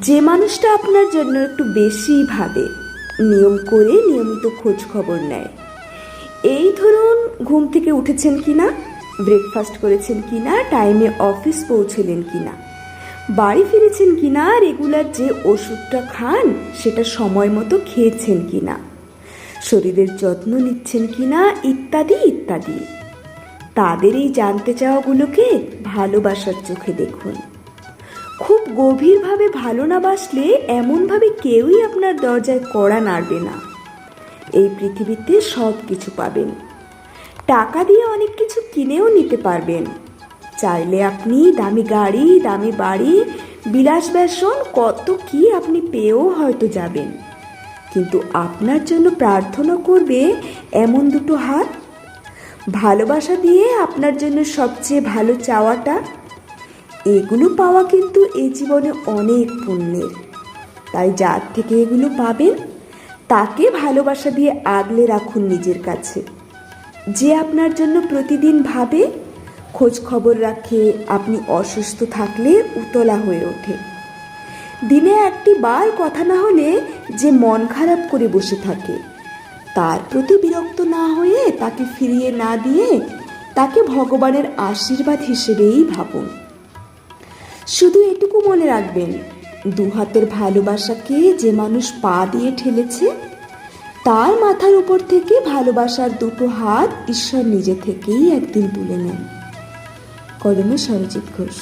যে মানুষটা আপনার জন্য একটু বেশি ভাবে, নিয়ম করে নিয়মিত খোঁজ খবর নেয়, এই ধরুন ঘুম থেকে উঠেছেন কিনা, ব্রেকফাস্ট করেছেন কিনা, টাইমে অফিস পৌঁছলেন কিনা, বাড়ি ফিরেছেন কিনা, রেগুলার যে ওষুধটা খান সেটা সময় মতো খেয়েছেন কিনা, শরীরের যত্ন নিচ্ছেন কিনা, ইত্যাদি ইত্যাদি। তাদের এই জানতে চাওয়াগুলোকে ভালোবাসার চোখে দেখুন। খুব গভীরভাবে ভালো না বাসলে এমনভাবে কেউই আপনার দরজায় কড়া নাড়বে না। এই পৃথিবীতে সব কিছু পাবেন, টাকা দিয়ে অনেক কিছু কিনেও নিতে পারবেন। চাইলে আপনি দামি গাড়ি, দামি বাড়ি, বিলাস বেসন কত কি আপনি পেয়েও হয়তো যাবেন, কিন্তু আপনার জন্য প্রার্থনা করবে এমন দুটো হাত। ভালোবাসা দিয়ে আপনার জন্য সবচেয়ে ভালো চাওয়াটা, এগুলো পাওয়া কিন্তু এই জীবনে অনেক পুণ্যের। তাই যার থেকে এগুলো পাবেন তাকে ভালোবাসা দিয়ে আগলে রাখুন নিজের কাছে। যে আপনার জন্য প্রতিদিন ভাবে, খোঁজ খবর রাখে, আপনি অসুস্থ থাকলে উতলা হয়ে ওঠে। দিনে একটি বার কথা না হলে যে মন খারাপ করে বসে থাকে, তার প্রতি বিরক্ত না হয়ে তাকে ফিরিয়ে না দিয়ে তাকে ভগবানের আশীর্বাদ হিসেবেই ভাবুন। শুধু এটুকু মনে রাখবেন, দু হাতের ভালোবাসাকে যে মানুষ পা দিয়ে ঠেলেছে, তার মাথার উপর থেকে ভালোবাসার দুটো হাত ঈশ্বর নিজে থেকেই একদিন তুলে নেন। কলমে সরজিৎ ঘোষ।